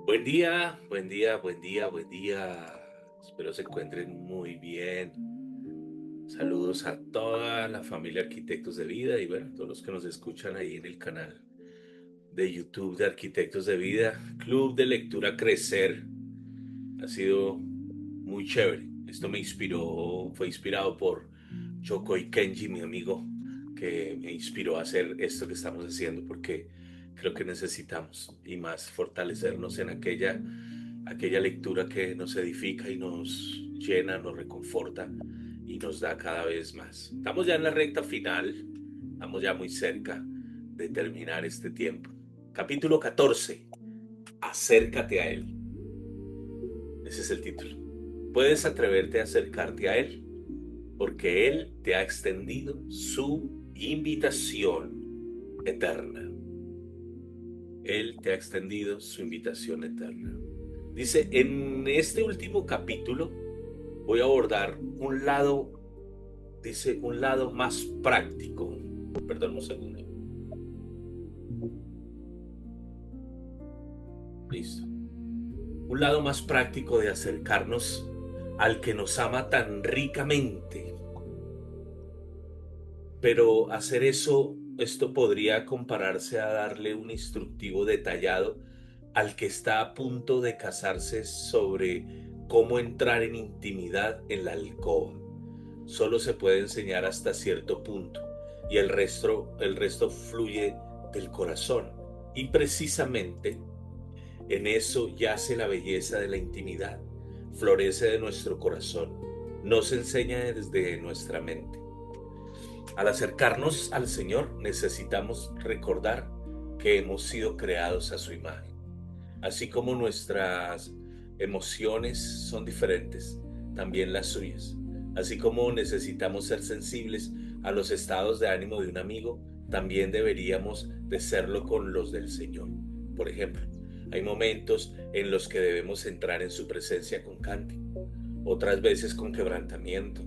Buen día, buen día, buen día, buen día. Espero se encuentren muy bien. Saludos a toda la familia Arquitectos de Vida y bueno, a todos los que nos escuchan ahí en el canal de YouTube de Arquitectos de Vida. Club de Lectura Crecer. Ha sido muy chévere. Esto me inspiró, fue inspirado por Yokoi Kenji, mi amigo, que me inspiró a hacer esto que estamos haciendo porque creo que necesitamos y más fortalecernos en aquella lectura que nos edifica y nos llena, nos reconforta y nos da cada vez más. Estamos ya en la recta final, estamos ya muy cerca de terminar este tiempo. Capítulo 14. Acércate a él. Ese es el título. Puedes atreverte a acercarte a él porque él te ha extendido su invitación eterna. Él te ha extendido su invitación eterna. Dice, en este último capítulo voy a abordar un lado, dice, un lado más práctico. Perdón un segundo. Listo. Un lado más práctico de acercarnos al que nos ama tan ricamente. Pero hacer eso, esto podría compararse a darle un instructivo detallado al que está a punto de casarse sobre cómo entrar en intimidad en la alcoba. Solo se puede enseñar hasta cierto punto y el resto fluye del corazón. Y precisamente en eso yace la belleza de la intimidad. Florece de nuestro corazón, no se enseña desde nuestra mente. Al acercarnos al Señor necesitamos recordar que hemos sido creados a su imagen. Así como nuestras emociones son diferentes, también las suyas. Así como necesitamos ser sensibles a los estados de ánimo de un amigo, también deberíamos de serlo con los del Señor. Por ejemplo, hay momentos en los que debemos entrar en su presencia con cántico, otras veces con quebrantamiento,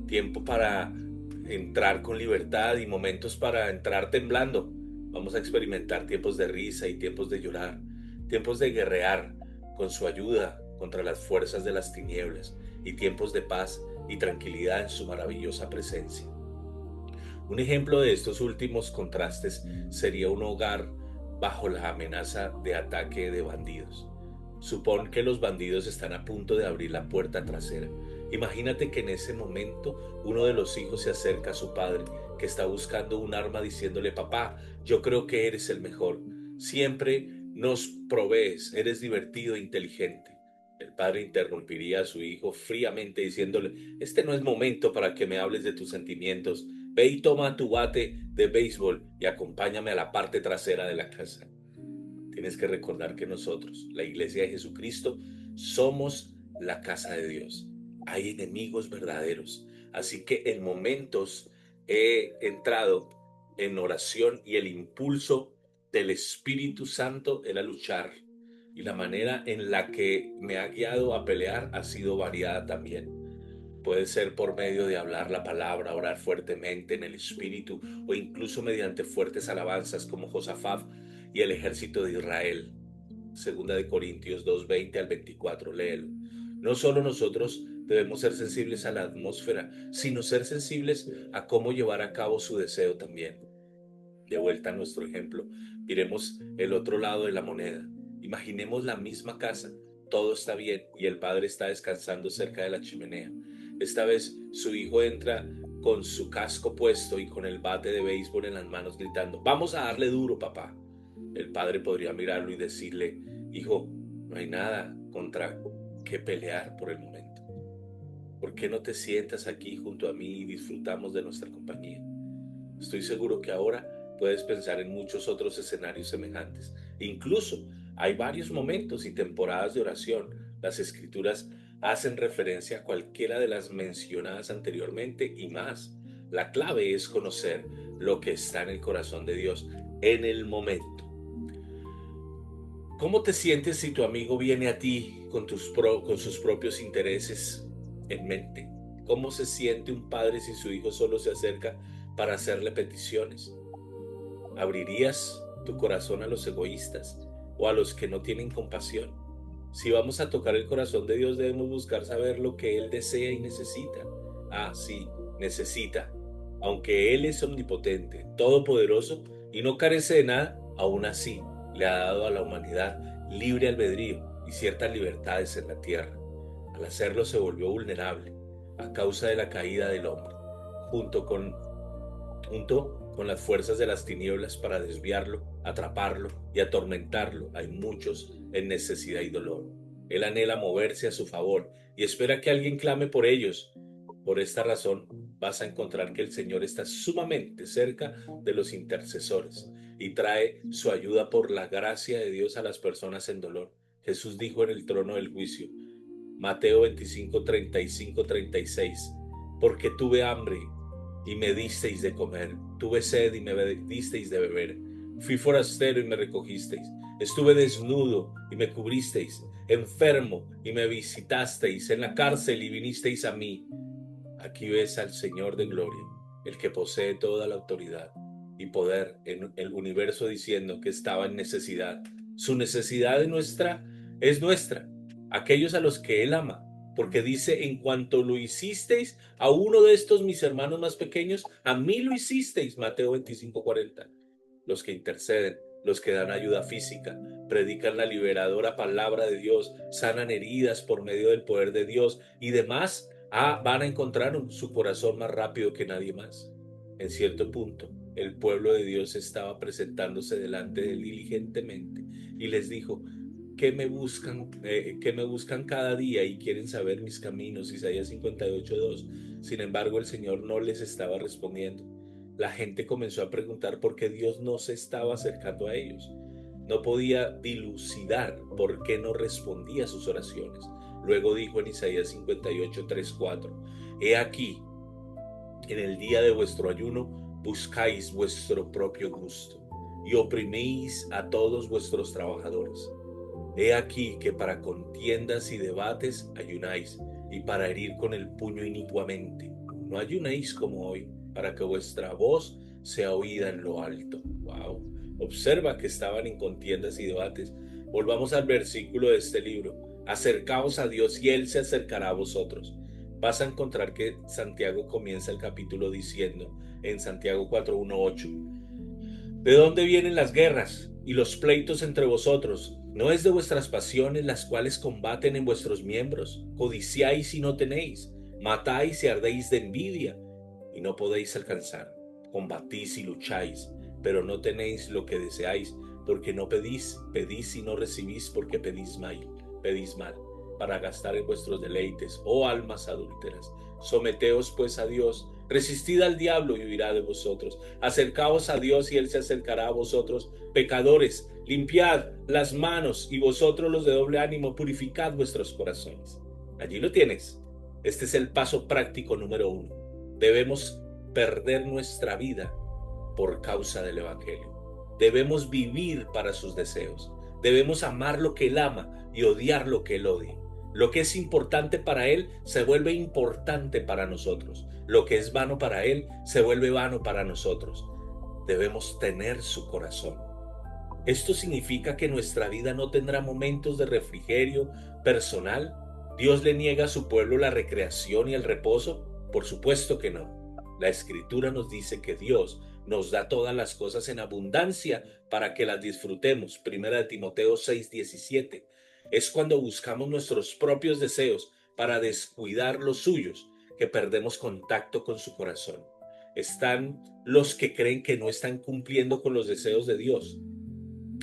tiempo para entrar con libertad y momentos para entrar temblando. Vamos a experimentar tiempos de risa y tiempos de llorar, tiempos de guerrear con su ayuda contra las fuerzas de las tinieblas y tiempos de paz y tranquilidad en su maravillosa presencia. Un ejemplo de estos últimos contrastes sería un hogar bajo la amenaza de ataque de bandidos. Supón que los bandidos están a punto de abrir la puerta trasera. Imagínate que en ese momento uno de los hijos se acerca a su padre, que está buscando un arma diciéndole, papá, yo creo que eres el mejor. Siempre nos provees, eres divertido e inteligente. El padre interrumpiría a su hijo fríamente diciéndole, este no es momento para que me hables de tus sentimientos. Ve y toma tu bate de béisbol y acompáñame a la parte trasera de la casa. Tienes que recordar que nosotros, la Iglesia de Jesucristo, somos la casa de Dios. Hay enemigos verdaderos. Así que en momentos he entrado en oración y el impulso del Espíritu Santo era luchar. Y la manera en la que me ha guiado a pelear ha sido variada también. Puede ser por medio de hablar la palabra, orar fuertemente en el espíritu o incluso mediante fuertes alabanzas como Josafat y el ejército de Israel. Segunda de Corintios 2:20 al 24, léelo. No solo nosotros debemos ser sensibles a la atmósfera, sino ser sensibles a cómo llevar a cabo su deseo también. De vuelta a nuestro ejemplo, miremos el otro lado de la moneda. Imaginemos la misma casa, todo está bien y el padre está descansando cerca de la chimenea. Esta vez su hijo entra con su casco puesto y con el bate de béisbol en las manos gritando, vamos a darle duro, papá. El padre podría mirarlo y decirle, hijo, no hay nada contra qué pelear por el momento. ¿Por qué no te sientas aquí junto a mí y disfrutamos de nuestra compañía? Estoy seguro que ahora puedes pensar en muchos otros escenarios semejantes. Incluso hay varios momentos y temporadas de oración. Las escrituras hacen referencia a cualquiera de las mencionadas anteriormente y más. La clave es conocer lo que está en el corazón de Dios en el momento. ¿Cómo te sientes si tu amigo viene a ti con sus propios intereses en mente? ¿Cómo se siente un padre si su hijo solo se acerca para hacerle peticiones? ¿Abrirías tu corazón a los egoístas o a los que no tienen compasión. Si vamos a tocar el corazón de Dios, debemos buscar saber lo que Él desea y necesita. Ah, sí, necesita. Aunque Él es omnipotente, todopoderoso y no carece de nada, aún así le ha dado a la humanidad libre albedrío y ciertas libertades en la tierra. Al hacerlo se volvió vulnerable a causa de la caída del hombre, junto con las fuerzas de las tinieblas para desviarlo, atraparlo y atormentarlo. Hay muchos en necesidad y dolor. Él anhela moverse a su favor y espera que alguien clame por ellos. Por esta razón vas a encontrar que el Señor está sumamente cerca de los intercesores y trae su ayuda por la gracia de Dios a las personas en dolor. Jesús dijo en el trono del juicio, Mateo 25, 35, 36, porque tuve hambre y me disteis de comer, tuve sed y me disteis de beber, fui forastero y me recogisteis, estuve desnudo y me cubristeis, enfermo y me visitasteis, en la cárcel y vinisteis a mí. Aquí ves al Señor de gloria, el que posee toda la autoridad y poder en el universo, diciendo que estaba en necesidad. Su necesidad es nuestra, aquellos a los que Él ama, porque dice, en cuanto lo hicisteis a uno de estos mis hermanos más pequeños, a mí lo hicisteis. Mateo 25:40. Los que interceden, los que dan ayuda física, predican la liberadora palabra de Dios, sanan heridas por medio del poder de Dios y demás, van a encontrar su corazón más rápido que nadie más. En cierto punto, el pueblo de Dios estaba presentándose delante de él diligentemente y les dijo, ¿qué me buscan cada día y quieren saber mis caminos? Isaías 58:2. Sin embargo, el Señor no les estaba respondiendo. La gente comenzó a preguntar por qué Dios no se estaba acercando a ellos. No podía dilucidar por qué no respondía a sus oraciones. Luego dijo en Isaías 58:3-4, He aquí, en el día de vuestro ayuno buscáis vuestro propio gusto y oprimís a todos vuestros trabajadores. He aquí que para contiendas y debates ayunáis, y para herir con el puño inicuamente. No ayunéis como hoy, para que vuestra voz sea oída en lo alto. Wow. Observa que estaban en contiendas y debates. Volvamos al versículo de este libro. Acercaos a Dios y Él se acercará a vosotros. Vas a encontrar que Santiago comienza el capítulo diciendo en Santiago 4:1-8, ¿de dónde vienen las guerras y los pleitos entre vosotros? ¿No es de vuestras pasiones las cuales combaten en vuestros miembros? Codiciáis y no tenéis, matáis y ardéis de envidia y no podéis alcanzar. Combatís y lucháis, pero no tenéis lo que deseáis, porque no pedís, pedís y no recibís porque pedís mal, para gastar en vuestros deleites, oh almas adúlteras. Someteos pues a Dios, resistid al diablo y huirá de vosotros. Acercaos a Dios y Él se acercará a vosotros. Pecadores, limpiad las manos, y vosotros los de doble ánimo, purificad vuestros corazones. Allí lo tienes. Este es el paso práctico número 1. Debemos perder nuestra vida por causa del Evangelio. Debemos vivir para sus deseos. Debemos amar lo que Él ama y odiar lo que Él odia. Lo que es importante para Él se vuelve importante para nosotros. Lo que es vano para Él se vuelve vano para nosotros. Debemos tener su corazón. ¿Esto significa que nuestra vida no tendrá momentos de refrigerio personal? ¿Dios le niega a su pueblo la recreación y el reposo? Por supuesto que no. La Escritura nos dice que Dios nos da todas las cosas en abundancia para que las disfrutemos. Primera de Timoteo 6:17. Es cuando buscamos nuestros propios deseos para descuidar los suyos que perdemos contacto con su corazón. Están los que creen que no están cumpliendo con los deseos de Dios,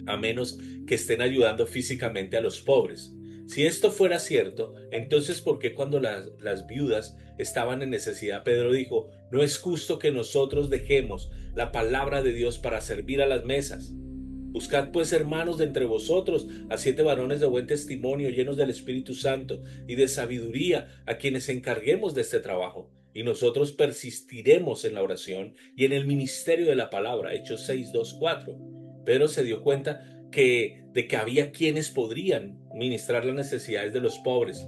a menos que estén ayudando físicamente a los pobres. Si esto fuera cierto, entonces ¿por qué cuando las viudas estaban en necesidad, Pedro dijo, no es justo que nosotros dejemos la palabra de Dios para servir a las mesas? Buscad pues, hermanos, de entre vosotros a 7 varones de buen testimonio, llenos del Espíritu Santo y de sabiduría, a quienes encarguemos de este trabajo. Y nosotros persistiremos en la oración y en el ministerio de la palabra. Hechos 6:2-4. Pedro se dio cuenta de que había quienes podrían ministrar las necesidades de los pobres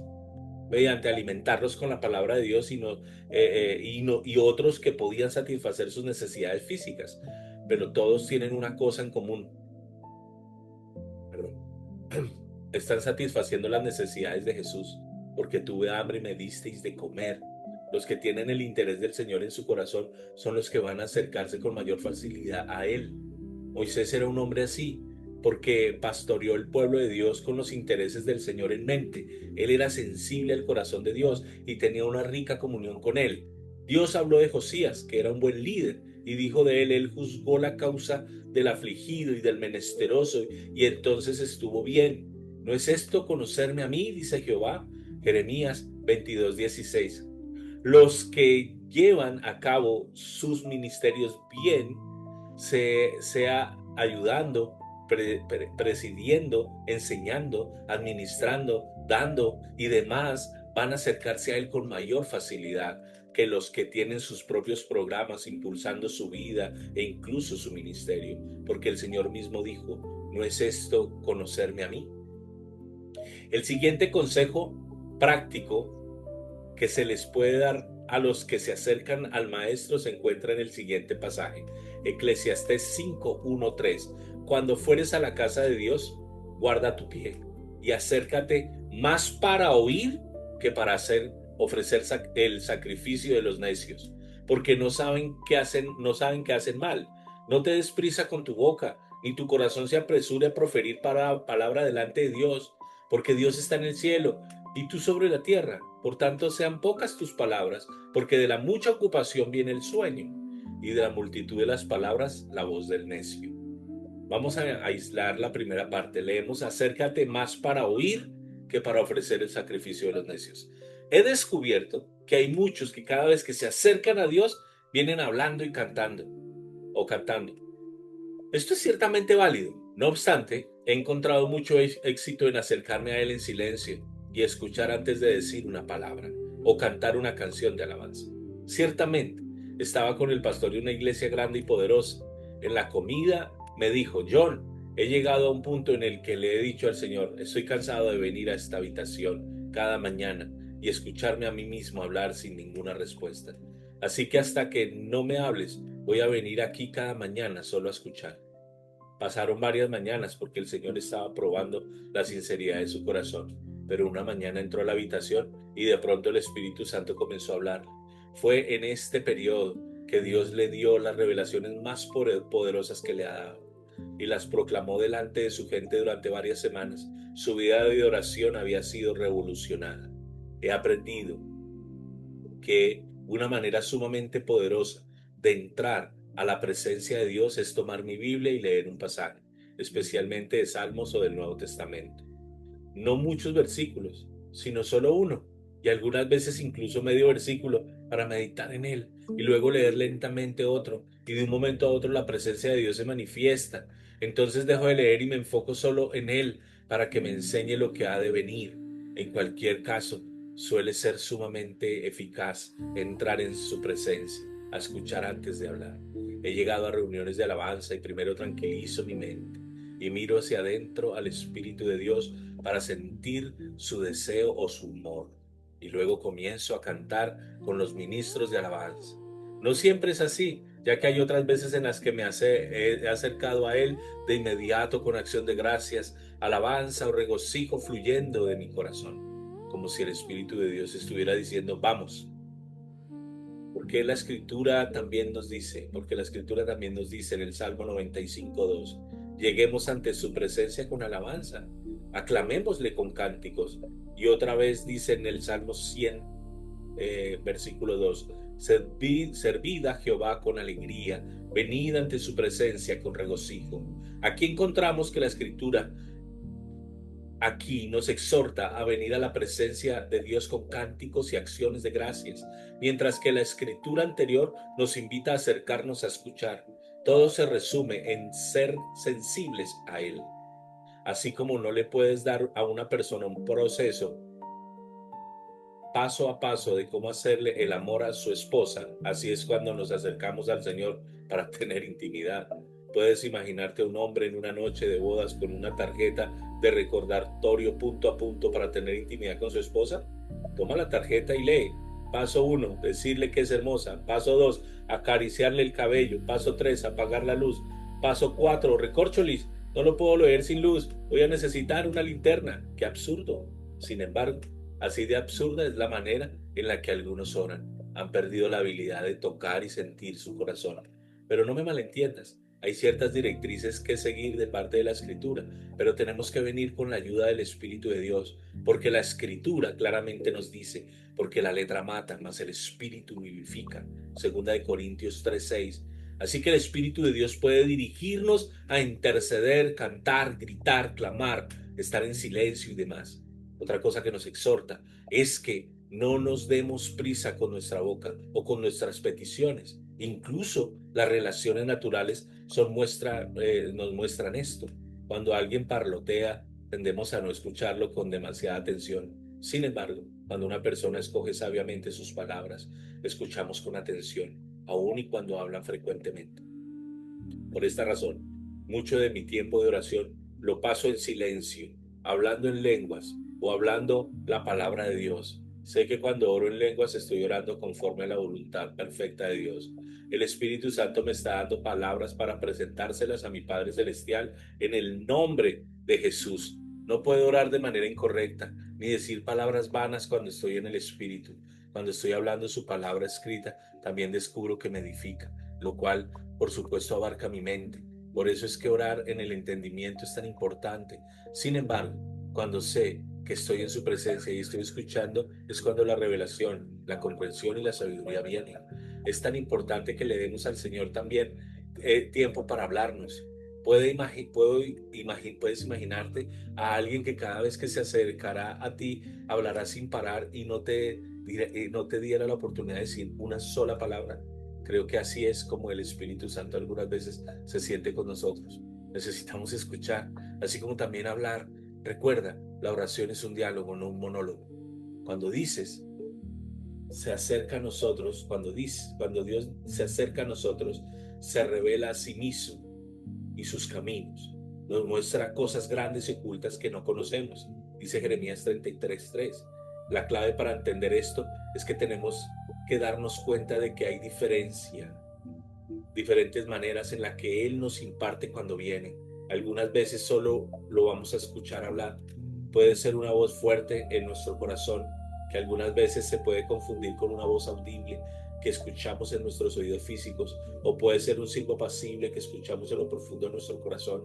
mediante alimentarlos con la palabra de Dios y otros que podían satisfacer sus necesidades físicas. Pero todos tienen una cosa en común. Perdón. Están satisfaciendo las necesidades de Jesús, porque tuve hambre y me disteis de comer. Los que tienen el interés del Señor en su corazón son los que van a acercarse con mayor facilidad a Él. Moisés era un hombre así, porque pastoreó el pueblo de Dios con los intereses del Señor en mente. Él era sensible al corazón de Dios y tenía una rica comunión con Él. Dios habló de Josías, que era un buen líder, y dijo de él: Él juzgó la causa del afligido y del menesteroso, y entonces estuvo bien. ¿No es esto conocerme a mí?, dice Jehová. Jeremías 22:16. Los que llevan a cabo sus ministerios bien, sea ayudando, presidiendo, enseñando, administrando, dando y demás, van a acercarse a Él con mayor facilidad que los que tienen sus propios programas impulsando su vida e incluso su ministerio, porque el Señor mismo dijo: ¿no es esto conocerme a mí? El siguiente consejo práctico que se les puede dar a los que se acercan al maestro se encuentra en el siguiente pasaje: Eclesiastés 5:1-3. Cuando fueres a la casa de Dios, guarda tu pie y acércate más para oír que para ofrecer el sacrificio de los necios, porque no saben que hacen mal. No te des prisa con tu boca, ni tu corazón se apresure a proferir palabra delante de Dios, porque Dios está en el cielo y tú sobre la tierra. Por tanto, sean pocas tus palabras, porque de la mucha ocupación viene el sueño, y de la multitud de las palabras la voz del necio. Vamos a aislar la primera parte. Leemos: acércate más para oír que para ofrecer el sacrificio de los necios. He descubierto que hay muchos que cada vez que se acercan a Dios vienen hablando y cantando o cantando. Esto es ciertamente válido. No obstante, he encontrado mucho éxito en acercarme a Él en silencio y escuchar antes de decir una palabra o cantar una canción de alabanza. Ciertamente, estaba con el pastor de una iglesia grande y poderosa. En la comida me dijo: John, he llegado a un punto en el que le he dicho al Señor: estoy cansado de venir a esta habitación cada mañana y escucharme a mí mismo hablar sin ninguna respuesta. Así que hasta que no me hables, voy a venir aquí cada mañana solo a escuchar. Pasaron varias mañanas porque el Señor estaba probando la sinceridad de su corazón, pero una mañana entró a la habitación y de pronto el Espíritu Santo comenzó a hablar. Fue en este periodo que Dios le dio las revelaciones más poderosas que le ha dado y las proclamó delante de su gente durante varias semanas. Su vida de oración había sido revolucionada. He aprendido que una manera sumamente poderosa de entrar a la presencia de Dios es tomar mi Biblia y leer un pasaje, especialmente de Salmos o del Nuevo Testamento. No muchos versículos, sino solo uno, y algunas veces incluso medio versículo para meditar en él, y luego leer lentamente otro, y de un momento a otro la presencia de Dios se manifiesta. Entonces dejo de leer y me enfoco solo en él para que me enseñe lo que ha de venir. En cualquier caso, suele ser sumamente eficaz entrar en su presencia, a escuchar antes de hablar. He llegado a reuniones de alabanza y primero tranquilizo mi mente y miro hacia adentro al Espíritu de Dios para sentir su deseo o su humor. Y luego comienzo a cantar con los ministros de alabanza. No siempre es así, ya que hay otras veces en las que he acercado a Él de inmediato con acción de gracias, alabanza o regocijo fluyendo de mi corazón, como si el Espíritu de Dios estuviera diciendo: vamos. Porque la Escritura también nos dice, en el Salmo 95:2, lleguemos ante su presencia con alabanza, aclamémosle con cánticos. Y otra vez dice en el Salmo 100, versículo 2, servid a Jehová con alegría, venid ante su presencia con regocijo. Aquí encontramos que la Escritura aquí nos exhorta a venir a la presencia de Dios con cánticos y acciones de gracias, mientras que la escritura anterior nos invita a acercarnos a escuchar. Todo se resume en ser sensibles a Él. Así como no le puedes dar a una persona un proceso paso a paso de cómo hacerle el amor a su esposa, así es cuando nos acercamos al Señor para tener intimidad. Puedes imaginarte a un hombre en una noche de bodas con una tarjeta de recordatorio punto a punto para tener intimidad con su esposa. Toma la tarjeta y lee. Paso 1, decirle que es hermosa. Paso 2, acariciarle el cabello. Paso 3, apagar la luz. Paso 4, recorcholis, no lo puedo leer sin luz, voy a necesitar una linterna. Qué absurdo. Sin embargo, así de absurda es la manera en la que algunos oran. Han perdido la habilidad de tocar y sentir su corazón. Pero no me malentiendas, hay ciertas directrices que seguir de parte de la Escritura, pero tenemos que venir con la ayuda del Espíritu de Dios, porque la Escritura claramente nos dice, porque la letra mata, mas el Espíritu vivifica. Segunda de Corintios 3:6. Así que el Espíritu de Dios puede dirigirnos a interceder, cantar, gritar, clamar, estar en silencio y demás. Otra cosa que nos exhorta es que no nos demos prisa con nuestra boca o con nuestras peticiones. Incluso las relaciones naturales nos muestran esto. Cuando alguien parlotea, tendemos a no escucharlo con demasiada atención. Sin embargo, cuando una persona escoge sabiamente sus palabras, escuchamos con atención, aun y cuando hablan frecuentemente. Por esta razón, mucho de mi tiempo de oración lo paso en silencio, hablando en lenguas o hablando la palabra de Dios. Sé que cuando oro en lenguas estoy orando conforme a la voluntad perfecta de Dios. El Espíritu Santo me está dando palabras para presentárselas a mi Padre Celestial en el nombre de Jesús. No puedo orar de manera incorrecta, ni decir palabras vanas cuando estoy en el Espíritu. Cuando estoy hablando su palabra escrita, también descubro que me edifica, lo cual por supuesto abarca mi mente. Por eso es que orar en el entendimiento es tan importante. Sin embargo, cuando sé que estoy en su presencia y estoy escuchando, es cuando la revelación, la comprensión y la sabiduría vienen. Es tan importante que le demos al Señor también tiempo para hablarnos. Puedes imaginarte a alguien que cada vez que se acercará a ti hablará sin parar y no te diera la oportunidad de decir una sola palabra. Creo que así es como el Espíritu Santo algunas veces se siente con nosotros. Necesitamos escuchar, así como también hablar. Recuerda, la oración es un diálogo, no un monólogo. Cuando dices, se acerca a nosotros, cuando Dios se acerca a nosotros, se revela a sí mismo y sus caminos. Nos muestra cosas grandes y ocultas que no conocemos, dice Jeremías 33:3. La clave para entender esto es que tenemos que darnos cuenta de que hay diferentes maneras en las que Él nos imparte cuando viene. Algunas veces solo lo vamos a escuchar hablar. Puede ser una voz fuerte en nuestro corazón, que algunas veces se puede confundir con una voz audible que escuchamos en nuestros oídos físicos, o puede ser un silbo apacible que escuchamos en lo profundo de nuestro corazón,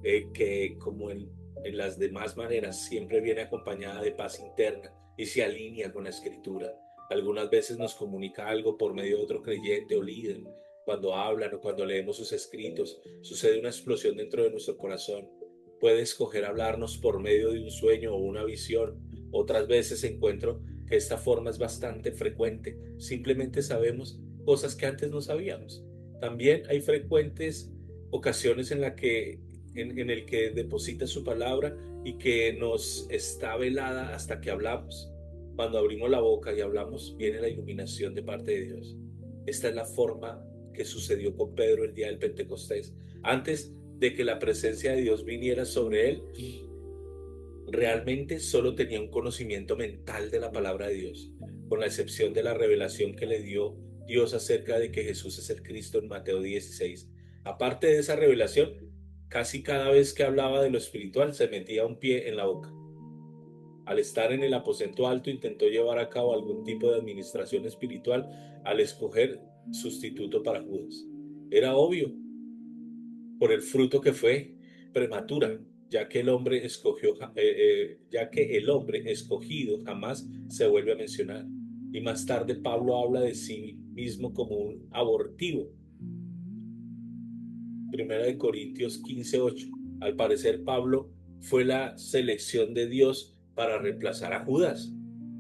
que como en las demás maneras siempre viene acompañada de paz interna y se alinea con la Escritura. Algunas veces nos comunica algo por medio de otro creyente o líder. Cuando hablan o cuando leemos sus escritos, sucede una explosión dentro de nuestro corazón. Puede escoger hablarnos por medio de un sueño o una visión. Otras veces encuentro que esta forma es bastante frecuente. Simplemente sabemos cosas que antes no sabíamos. También hay frecuentes ocasiones en el que deposita su palabra y que nos está velada hasta que hablamos. Cuando abrimos la boca y hablamos, viene la iluminación de parte de Dios. Esta es la forma que sucedió con Pedro el día del Pentecostés. Antes de que la presencia de Dios viniera sobre él, realmente solo tenía un conocimiento mental de la palabra de Dios, con la excepción de la revelación que le dio Dios acerca de que Jesús es el Cristo en Mateo 16. Aparte de esa revelación, casi cada vez que hablaba de lo espiritual se metía un pie en la boca. Al estar en el aposento alto intentó llevar a cabo algún tipo de administración espiritual al escoger sustituto para Judas. Era obvio por el fruto que fue prematura, ya que el hombre escogido jamás se vuelve a mencionar. Y más tarde Pablo habla de sí mismo como un abortivo. Primera de Corintios 15:8. Al parecer Pablo fue la selección de Dios para reemplazar a Judas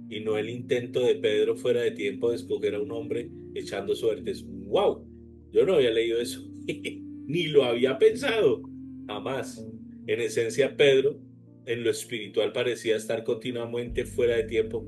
y no el intento de Pedro fuera de tiempo de escoger a un hombre echando suertes. ¡Wow! Yo no había leído eso, ni lo había pensado, jamás. En esencia, Pedro, en lo espiritual, parecía estar continuamente fuera de tiempo.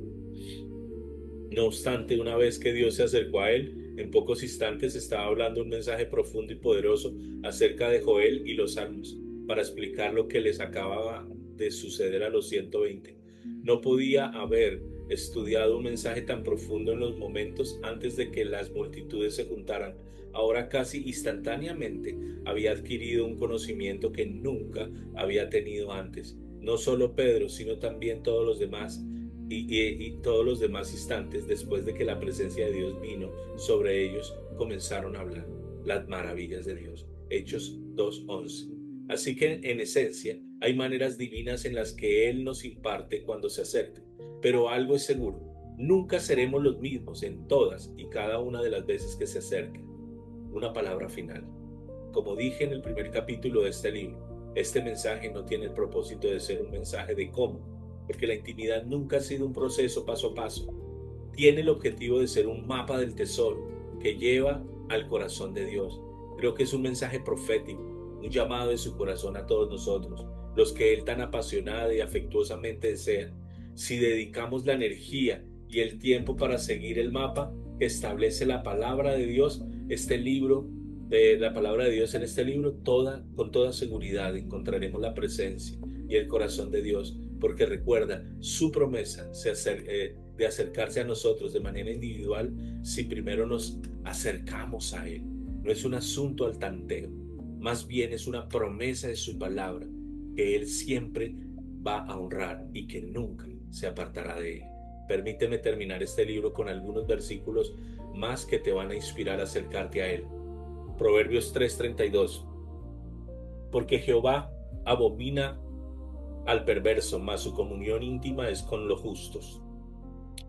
No obstante, una vez que Dios se acercó a él, en pocos instantes estaba hablando un mensaje profundo y poderoso acerca de Joel y los Salmos, para explicar lo que les acababa de suceder a los 120. No podía haber estudiado un mensaje tan profundo en los momentos antes de que las multitudes se juntaran, ahora casi instantáneamente había adquirido un conocimiento que nunca había tenido antes. No solo Pedro, sino también todos los demás y todos los demás instantes después de que la presencia de Dios vino sobre ellos, comenzaron a hablar las maravillas de Dios. Hechos 2:11. Así que en esencia hay maneras divinas en las que Él nos imparte cuando se acerca, pero algo es seguro: nunca seremos los mismos en todas y cada una de las veces que se acerque. Una palabra final. Como dije en el primer capítulo de este libro, este mensaje no tiene el propósito de ser un mensaje de cómo, porque la intimidad nunca ha sido un proceso paso a paso. Tiene el objetivo de ser un mapa del tesoro que lleva al corazón de Dios. Creo que es un mensaje profético, un llamado de su corazón a todos nosotros, los que Él tan apasionada y afectuosamente desea. Si dedicamos la energía y el tiempo para seguir el mapa que establece la palabra de Dios, este libro, la palabra de Dios en este libro, con toda seguridad encontraremos la presencia y el corazón de Dios, porque recuerda, su promesa de acercarse a nosotros de manera individual si primero nos acercamos a Él. No es un asunto al tanteo, más bien es una promesa de su palabra que Él siempre va a honrar y que nunca se apartará de Él. Permíteme terminar este libro con algunos versículos más que te van a inspirar a acercarte a Él. Proverbios 3:32. Porque Jehová abomina al perverso, mas su comunión íntima es con los justos.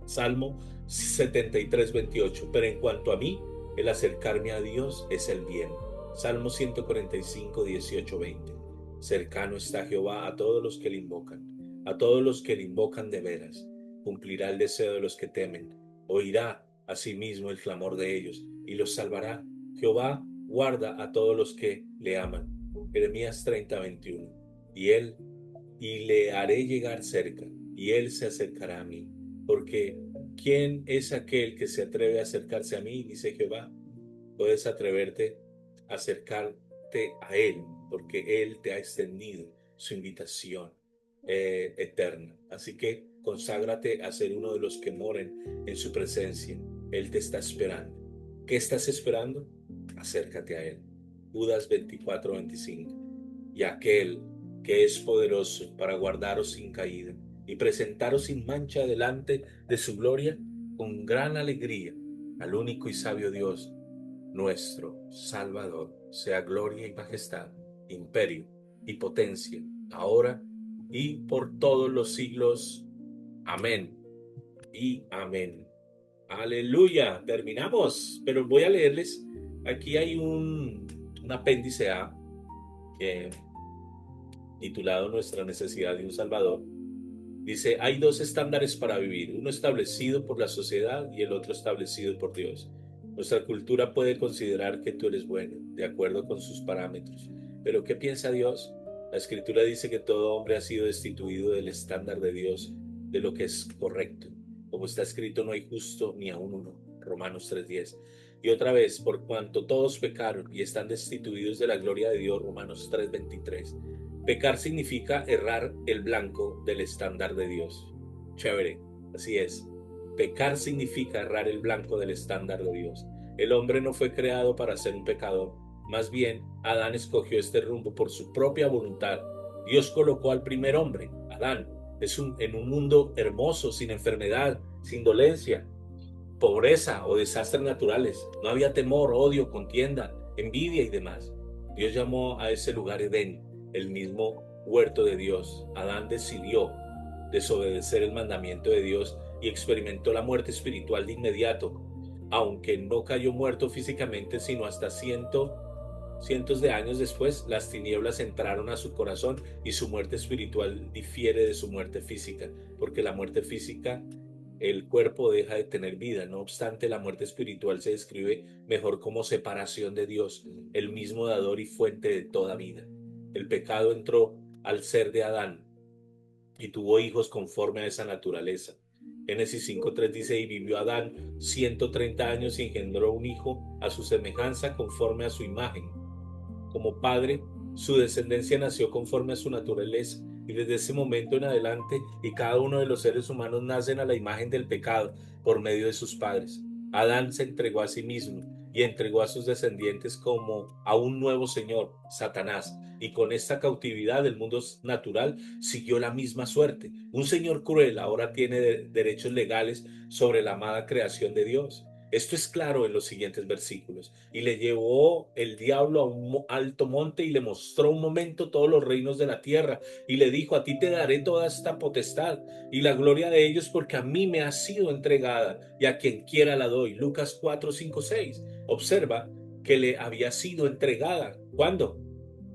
Salmo 73:28. Pero en cuanto a mí, el acercarme a Dios es el bien. Salmo 145:18-20. Cercano está Jehová a todos los que le invocan, a todos los que le invocan de veras. Cumplirá el deseo de los que temen, oirá asimismo el clamor de ellos y los salvará. Jehová guarda a todos los que le aman. Jeremías 30:21. Y le haré llegar cerca, y él se acercará a mí. Porque ¿quién es aquel que se atreve a acercarse a mí? Dice Jehová. Puedes atreverte a acercarte a Él, porque Él te ha extendido su invitación eterna. Así que conságrate a ser uno de los que moren en su presencia. Él te está esperando. ¿Qué estás esperando? Acércate a Él. Judas 24:25. Y aquel que es poderoso para guardaros sin caída y presentaros sin mancha delante de su gloria con gran alegría, al único y sabio Dios, nuestro Salvador, sea gloria y majestad, imperio y potencia, ahora y por todos los siglos. Amén y amén. Aleluya. Terminamos, pero voy a leerles. Aquí hay un apéndice A que titulado Nuestra necesidad de un Salvador. Dice, hay dos estándares para vivir, uno establecido por la sociedad y el otro establecido por Dios. Nuestra cultura puede considerar que tú eres bueno, de acuerdo con sus parámetros. Pero ¿qué piensa Dios? La Escritura dice que todo hombre ha sido destituido del estándar de Dios, de lo que es correcto. Como está escrito, no hay justo ni aun uno. Romanos 3:10. Y otra vez, por cuanto todos pecaron y están destituidos de la gloria de Dios. Romanos 3:23. Pecar significa errar el blanco del estándar de Dios. Chévere, así es. Pecar significa errar el blanco del estándar de Dios. El hombre no fue creado para ser un pecador. Más bien, Adán escogió este rumbo por su propia voluntad. Dios colocó al primer hombre, Adán, en un mundo hermoso, sin enfermedad, sin dolencia, pobreza o desastres naturales. No había temor, odio, contienda, envidia y demás. Dios llamó a ese lugar Edén, el mismo huerto de Dios. Adán decidió desobedecer el mandamiento de Dios y experimentó la muerte espiritual de inmediato, aunque no cayó muerto físicamente, sino hasta cientos de años después. Las tinieblas entraron a su corazón y su muerte espiritual difiere de su muerte física, porque la muerte física, el cuerpo deja de tener vida. No obstante, la muerte espiritual se describe mejor como separación de Dios, el mismo dador y fuente de toda vida. El pecado entró al ser de Adán y tuvo hijos conforme a esa naturaleza. Génesis 5:3 dice, y vivió Adán 130 años y engendró un hijo a su semejanza conforme a su imagen. Como padre, su descendencia nació conforme a su naturaleza, y desde ese momento en adelante y cada uno de los seres humanos nacen a la imagen del pecado por medio de sus padres. Adán se entregó a sí mismo y entregó a sus descendientes como a un nuevo señor, Satanás, y con esta cautividad del mundo natural siguió la misma suerte. Un señor cruel ahora tiene derechos legales sobre la amada creación de Dios. Esto es claro en los siguientes versículos. Y le llevó el diablo a un alto monte y le mostró un momento todos los reinos de la tierra. Y le dijo, a ti te daré toda esta potestad y la gloria de ellos porque a mí me ha sido entregada y a quien quiera la doy. Lucas 4, 5, 6. Observa que le había sido entregada. ¿Cuándo?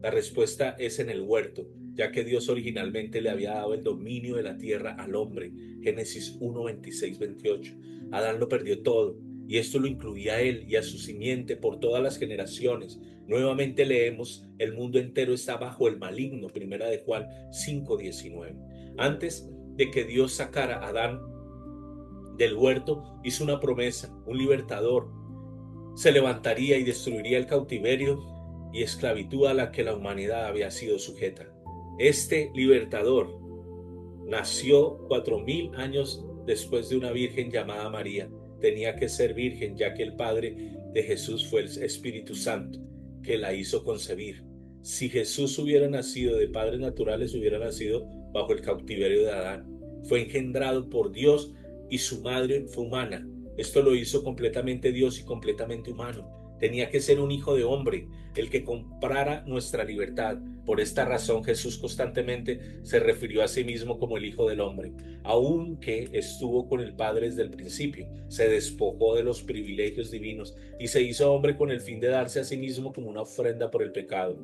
La respuesta es en el huerto, ya que Dios originalmente le había dado el dominio de la tierra al hombre. Génesis 1, 26, 28. Adán lo perdió todo, y esto lo incluía a él y a su simiente por todas las generaciones. Nuevamente leemos, el mundo entero está bajo el maligno, primera de Juan 5, 19. Antes de que Dios sacara a Adán del huerto, hizo una promesa, un libertador. Se levantaría y destruiría el cautiverio y esclavitud a la que la humanidad había sido sujeta. Este libertador nació 4000 años después de una virgen llamada María. Tenía que ser virgen, ya que el padre de Jesús fue el Espíritu Santo que la hizo concebir. Si Jesús hubiera nacido de padres naturales, hubiera nacido bajo el cautiverio de Adán. Fue engendrado por Dios y su madre fue humana. Esto lo hizo completamente Dios y completamente humano. Tenía que ser un hijo de hombre, el que comprara nuestra libertad. Por esta razón Jesús constantemente se refirió a sí mismo como el Hijo del Hombre. Aunque estuvo con el Padre desde el principio, se despojó de los privilegios divinos y se hizo hombre con el fin de darse a sí mismo como una ofrenda por el pecado.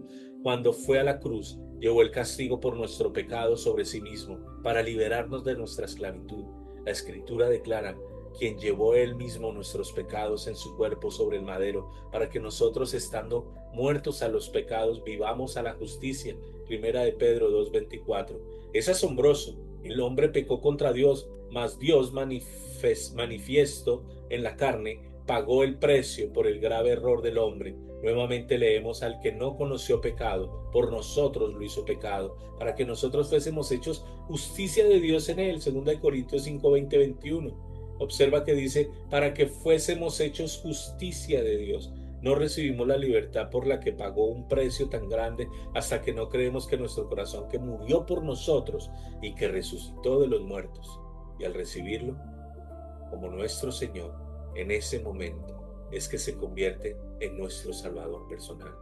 Cuando fue a la cruz, llevó el castigo por nuestro pecado sobre sí mismo, para liberarnos de nuestra esclavitud. La Escritura declara, quien llevó él mismo nuestros pecados en su cuerpo sobre el madero, para que nosotros, estando muertos a los pecados, vivamos a la justicia. Primera de Pedro 2:24. Es asombroso. El hombre pecó contra Dios, mas Dios manifiesto en la carne pagó el precio por el grave error del hombre. Nuevamente leemos, al que no conoció pecado, por nosotros lo hizo pecado, para que nosotros fuésemos hechos justicia de Dios en él. Segunda de Corintios 5, 20, 21. Observa que dice, para que fuésemos hechos justicia de Dios. No recibimos la libertad por la que pagó un precio tan grande hasta que no creemos que nuestro corazón, que murió por nosotros y que resucitó de los muertos, y al recibirlo como nuestro Señor, en ese momento es que se convierte en nuestro Salvador personal.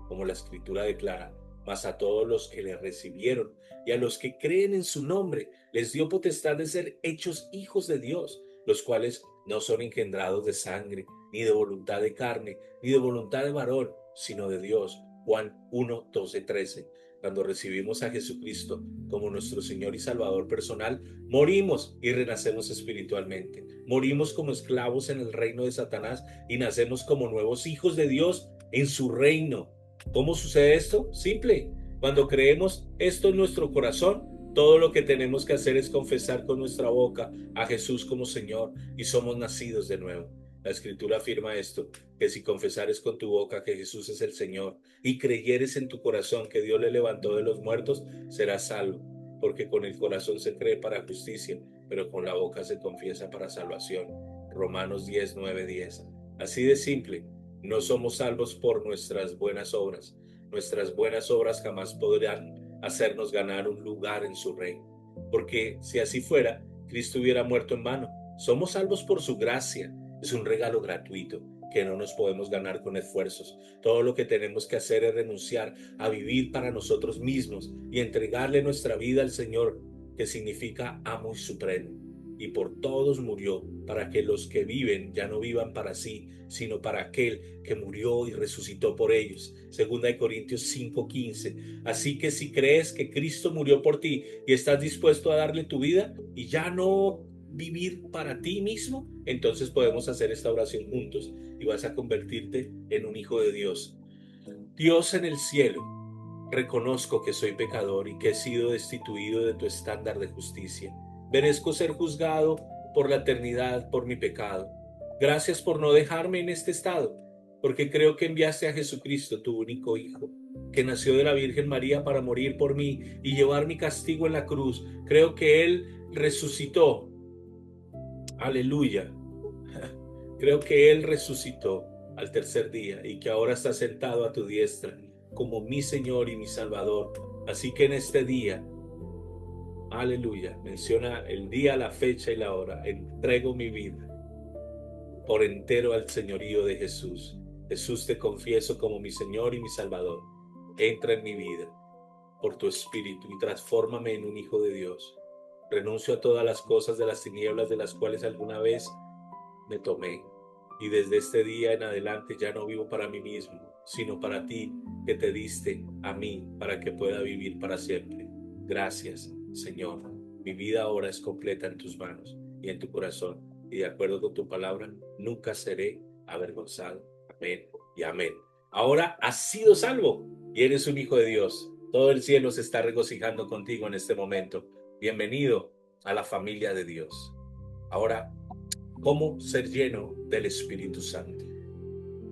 Como la Escritura declara, mas a todos los que le recibieron y a los que creen en su nombre, les dio potestad de ser hechos hijos de Dios, los cuales no son engendrados de sangre, ni de voluntad de carne, ni de voluntad de varón, sino de Dios. Juan 1, 12, 13. Cuando recibimos a Jesucristo como nuestro Señor y Salvador personal, morimos y renacemos espiritualmente. Morimos como esclavos en el reino de Satanás y nacemos como nuevos hijos de Dios en su reino. ¿Cómo sucede esto? Simple. Cuando creemos esto en nuestro corazón, todo lo que tenemos que hacer es confesar con nuestra boca a Jesús como Señor y somos nacidos de nuevo. La Escritura afirma esto, que si confesares con tu boca que Jesús es el Señor y creyeres en tu corazón que Dios le levantó de los muertos, serás salvo, porque con el corazón se cree para justicia, pero con la boca se confiesa para salvación. Romanos 10, 9, 10. Así de simple, no somos salvos por nuestras buenas obras. Nuestras buenas obras jamás podrán hacernos ganar un lugar en su reino, porque si así fuera, Cristo hubiera muerto en vano. Somos salvos por su gracia. Es un regalo gratuito que no nos podemos ganar con esfuerzos. Todo lo que tenemos que hacer es renunciar a vivir para nosotros mismos y entregarle nuestra vida al Señor, que significa amo y supremo. Y por todos murió, para que los que viven ya no vivan para sí, sino para aquel que murió y resucitó por ellos. Segunda de Corintios 5:15. Así que si crees que Cristo murió por ti y estás dispuesto a darle tu vida y ya no vivir para ti mismo, entonces podemos hacer esta oración juntos y vas a convertirte en un hijo de Dios. Dios en el cielo, reconozco que soy pecador y que he sido destituido de tu estándar de justicia. Merezco ser juzgado por la eternidad por mi pecado. Gracias por no dejarme en este estado, porque creo que enviaste a Jesucristo, tu único Hijo, que nació de la Virgen María para morir por mí y llevar mi castigo en la cruz. Creo que Él resucitó. Aleluya. Creo que Él resucitó al tercer día y que ahora está sentado a tu diestra como mi Señor y mi Salvador. Así que en este día, aleluya, menciona el día, la fecha y la hora. Entrego mi vida por entero al señorío de Jesús. Jesús, te confieso como mi Señor y mi Salvador. Entra en mi vida por tu Espíritu y transfórmame en un hijo de Dios. Renuncio a todas las cosas de las tinieblas de las cuales alguna vez me tomé. Y desde este día en adelante ya no vivo para mí mismo, sino para ti, que te diste a mí para que pueda vivir para siempre. Gracias, Señor. Mi vida ahora es completa en tus manos y en tu corazón. Y de acuerdo con tu palabra, nunca seré avergonzado. Amén y amén. Ahora has sido salvo y eres un hijo de Dios. Todo el cielo se está regocijando contigo en este momento. Bienvenido a la familia de Dios. Ahora, ¿cómo ser lleno del Espíritu Santo?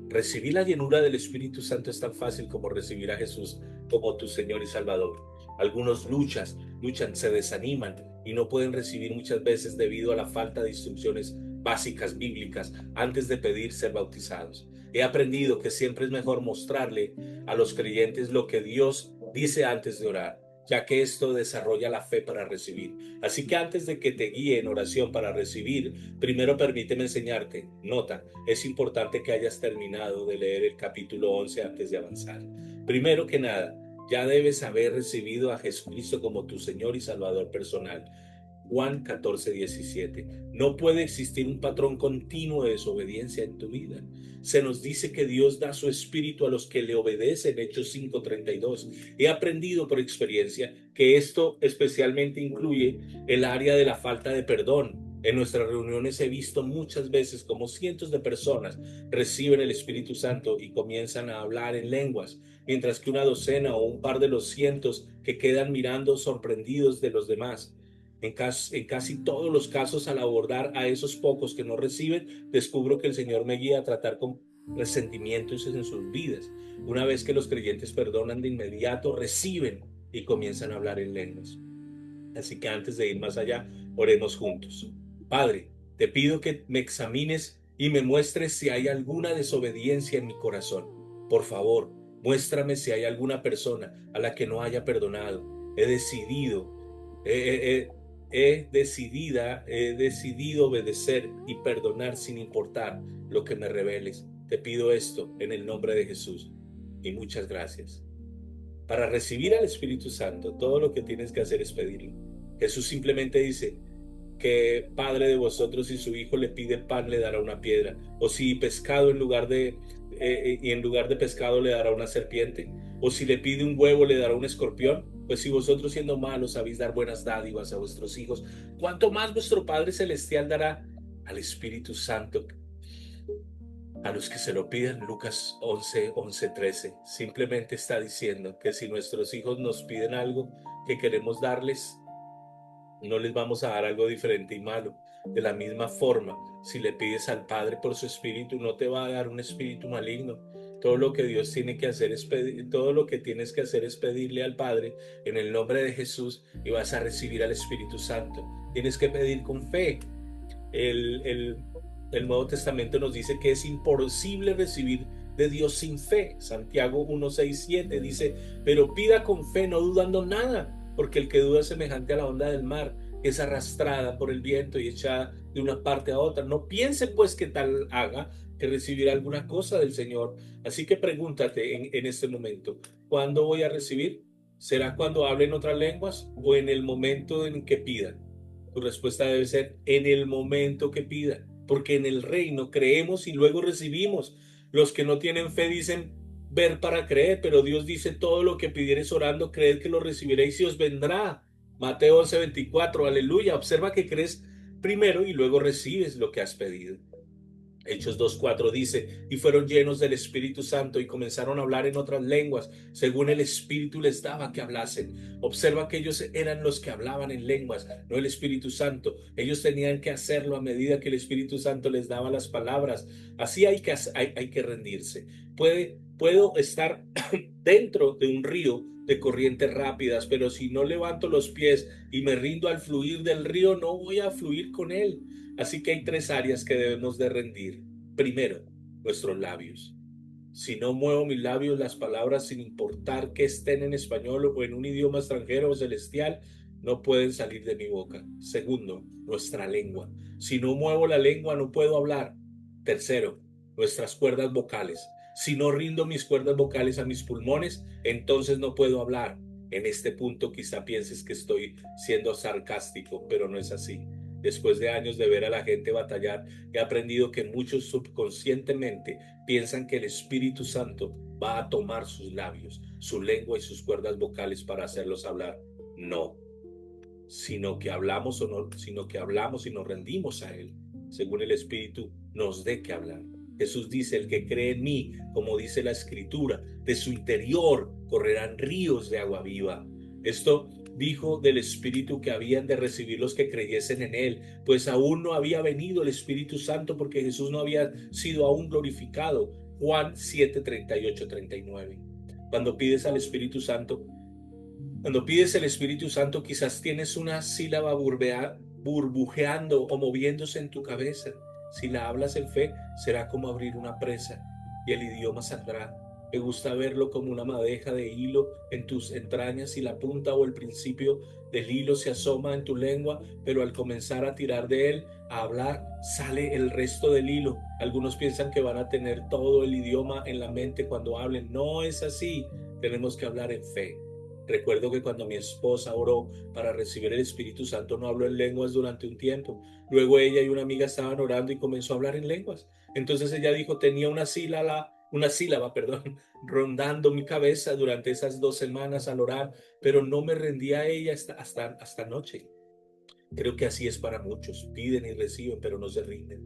Recibir la llenura del Espíritu Santo es tan fácil como recibir a Jesús como tu Señor y Salvador. Algunos luchan, se desaniman y no pueden recibir muchas veces debido a la falta de instrucciones básicas bíblicas antes de pedir ser bautizados. He aprendido que siempre es mejor mostrarle a los creyentes lo que Dios dice antes de orar, ya que esto desarrolla la fe para recibir. Así que antes de que te guíe en oración para recibir, primero permíteme enseñarte. Nota, es importante que hayas terminado de leer el capítulo 11 antes de avanzar. Primero que nada, ya debes haber recibido a Jesucristo como tu Señor y Salvador personal. Juan 14:17. No puede existir un patrón continuo de desobediencia en tu vida. Se nos dice que Dios da su espíritu a los que le obedecen, Hechos 5:32. He aprendido por experiencia que esto especialmente incluye el área de la falta de perdón. En nuestras reuniones he visto muchas veces como cientos de personas reciben el Espíritu Santo y comienzan a hablar en lenguas, mientras que una docena o un par de los cientos que quedan mirando sorprendidos de los demás. En casi todos los casos, al abordar a esos pocos que no reciben, descubro que el Señor me guía a tratar con resentimientos en sus vidas. Una vez que los creyentes perdonan de inmediato, reciben y comienzan a hablar en lenguas. Así que antes de ir más allá, oremos juntos. Padre, te pido que me examines y me muestres si hay alguna desobediencia en mi corazón. Por favor, muéstrame si hay alguna persona a la que no haya perdonado. He decidido, he, he decidido obedecer y perdonar sin importar lo que me reveles. Te pido esto en el nombre de Jesús y muchas gracias. Para recibir al Espíritu Santo, todo lo que tienes que hacer es pedirlo. Jesús simplemente dice que padre de vosotros, si su hijo le pide pan, le dará una piedra, o si pescado en lugar de pescado le dará una serpiente, o si le pide un huevo le dará un escorpión. Pues si vosotros, siendo malos, sabéis dar buenas dádivas a vuestros hijos, ¿cuánto más vuestro Padre Celestial dará al Espíritu Santo a los que se lo piden? Lucas 11:13. Simplemente está diciendo que si nuestros hijos nos piden algo que queremos darles, no les vamos a dar algo diferente y malo. De la misma forma, si le pides al Padre por su espíritu, no te va a dar un espíritu maligno. Todo lo que Dios tiene que hacer es pedir, todo lo que tienes que hacer es pedirle al Padre en el nombre de Jesús y vas a recibir al Espíritu Santo. Tienes que pedir con fe. El, el, el Nuevo Testamento nos dice que es imposible recibir de Dios sin fe. Santiago 1:6-7 dice, pero pida con fe, no dudando nada, porque el que duda es semejante a la onda del mar, que es arrastrada por el viento y echada de una parte a otra. No piense pues que tal haga, que recibirá alguna cosa del Señor. Así que pregúntate en este momento, ¿cuándo voy a recibir? ¿Será cuando hable en otras lenguas o en el momento en que pida? Tu respuesta debe ser en el momento que pida, porque en el reino creemos y luego recibimos. Los que no tienen fe dicen ver para creer, pero Dios dice todo lo que pidiereis orando, creed que lo recibiréis y os vendrá. Mateo 11:24, aleluya. Observa que crees primero y luego recibes lo que has pedido. Hechos 2:4 dice, y fueron llenos del Espíritu Santo y comenzaron a hablar en otras lenguas, según el Espíritu les daba que hablasen. Observa que ellos eran los que hablaban en lenguas, no el Espíritu Santo. Ellos tenían que hacerlo a medida que el Espíritu Santo les daba las palabras. Así hay que rendirse. puedo estar dentro de un río de corrientes rápidas, pero si no levanto los pies y me rindo al fluir del río, no voy a fluir con él. Así que hay tres áreas que debemos de rendir. Primero, nuestros labios. Si no muevo mis labios, las palabras, sin importar que estén en español o en un idioma extranjero o celestial, no pueden salir de mi boca. Segundo, nuestra lengua. Si no muevo la lengua, no puedo hablar. Tercero, nuestras cuerdas vocales. Si no rindo mis cuerdas vocales a mis pulmones, entonces no puedo hablar. En este punto quizá pienses que estoy siendo sarcástico, pero no es así. Después de años de ver a la gente batallar, he aprendido que muchos subconscientemente piensan que el Espíritu Santo va a tomar sus labios, su lengua y sus cuerdas vocales para hacerlos hablar. No, sino que hablamos y nos rendimos a Él, según el Espíritu nos dé que hablar. Jesús dice: el que cree en mí, como dice la Escritura, de su interior correrán ríos de agua viva. Esto dijo del Espíritu que habían de recibir los que creyesen en Él, pues aún no había venido el Espíritu Santo porque Jesús no había sido aún glorificado. Juan 7, 38, 39. Cuando pides al Espíritu Santo, cuando pides el Espíritu Santo, quizás tienes una sílaba burbujeando o moviéndose en tu cabeza. Si la hablas en fe, será como abrir una presa y el idioma saldrá. Me gusta verlo como una madeja de hilo en tus entrañas y la punta o el principio del hilo se asoma en tu lengua, pero al comenzar a tirar de él, a hablar, sale el resto del hilo. Algunos piensan que van a tener todo el idioma en la mente cuando hablen. No es así. Tenemos que hablar en fe. Recuerdo que cuando mi esposa oró para recibir el Espíritu Santo, no habló en lenguas durante un tiempo. Luego ella y una amiga estaban orando y comenzó a hablar en lenguas. Entonces ella dijo: tenía una sílaba, perdón, rondando mi cabeza durante esas 2 semanas al orar, pero no me rendía a ella hasta anoche. Creo que así es para muchos. Piden y reciben, pero no se rinden.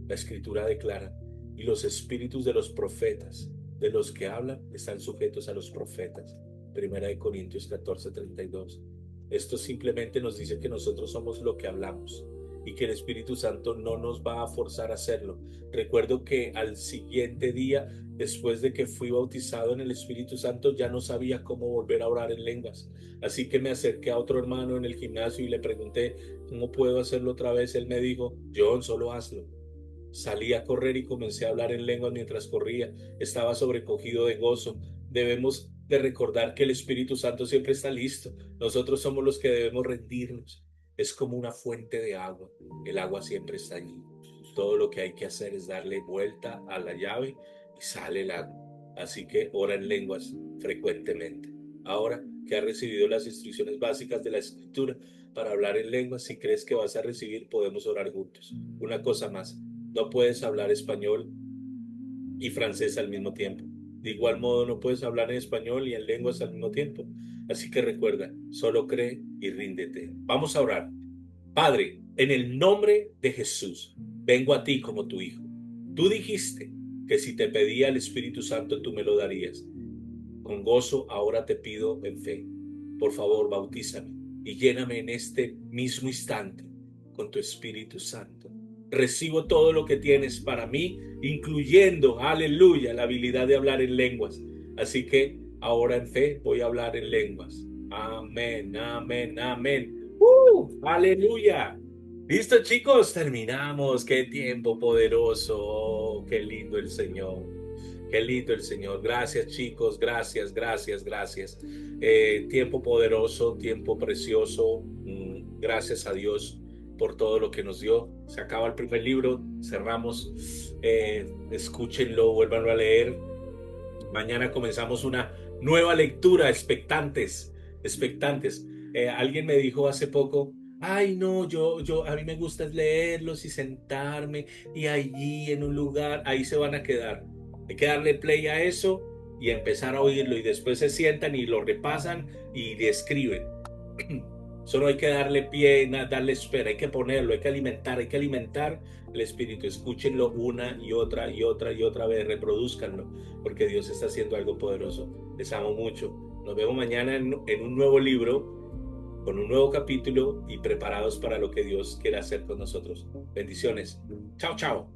La Escritura declara: y los espíritus de los profetas, de los que hablan, están sujetos a los profetas. Primera de Corintios 14:32. Esto simplemente nos dice que nosotros somos lo que hablamos y que el Espíritu Santo no nos va a forzar a hacerlo. Recuerdo que al siguiente día, después de que fui bautizado en el Espíritu Santo, ya no sabía cómo volver a orar en lenguas. Así que me acerqué a otro hermano en el gimnasio y le pregunté: ¿cómo puedo hacerlo otra vez? Él me dijo: John, solo hazlo. Salí a correr y comencé a hablar en lenguas mientras corría. Estaba sobrecogido de gozo. Debemos de recordar que el Espíritu Santo siempre está listo. Nosotros somos los que debemos rendirnos. Es como una fuente de agua. El agua siempre está allí. Todo lo que hay que hacer es darle vuelta a la llave y sale el agua. Así que ora en lenguas frecuentemente. Ahora que has recibido las instrucciones básicas de la Escritura para hablar en lenguas, si crees que vas a recibir, podemos orar juntos. Una cosa más: no puedes hablar español y francés al mismo tiempo. De igual modo, no puedes hablar en español y en lenguas al mismo tiempo. Así que recuerda, solo cree y ríndete. Vamos a orar. Padre, en el nombre de Jesús, vengo a ti como tu hijo. Tú dijiste que si te pedía el Espíritu Santo, tú me lo darías. Con gozo ahora te pido en fe. Por favor, bautízame y lléname en este mismo instante con tu Espíritu Santo. Recibo todo lo que tienes para mí, incluyendo, aleluya, la habilidad de hablar en lenguas. Así que ahora en fe voy a hablar en lenguas. Amén, amén, amén. Aleluya. Listo, chicos, terminamos. Qué tiempo poderoso. Qué lindo el Señor. Qué lindo el Señor. Gracias, chicos. Gracias, gracias, gracias. Tiempo poderoso, tiempo precioso. Gracias a Dios por todo lo que nos dio. Se acaba el primer libro. Cerramos. Escúchenlo, vuélvanlo a leer. Mañana comenzamos una nueva lectura. Expectantes, expectantes. Alguien me dijo hace poco: ay, no, a mí me gusta leerlos y sentarme y allí en un lugar, ahí se van a quedar. Hay que darle play a eso y empezar a oírlo, y después se sientan y lo repasan y le escriben. Solo hay que darle pie, darle espera, hay que ponerlo, hay que alimentar el espíritu. Escúchenlo una y otra y otra y otra vez, reproduzcanlo, porque Dios está haciendo algo poderoso. Les amo mucho. Nos vemos mañana en un nuevo libro, con un nuevo capítulo, y preparados para lo que Dios quiere hacer con nosotros. Bendiciones. Chao, chao.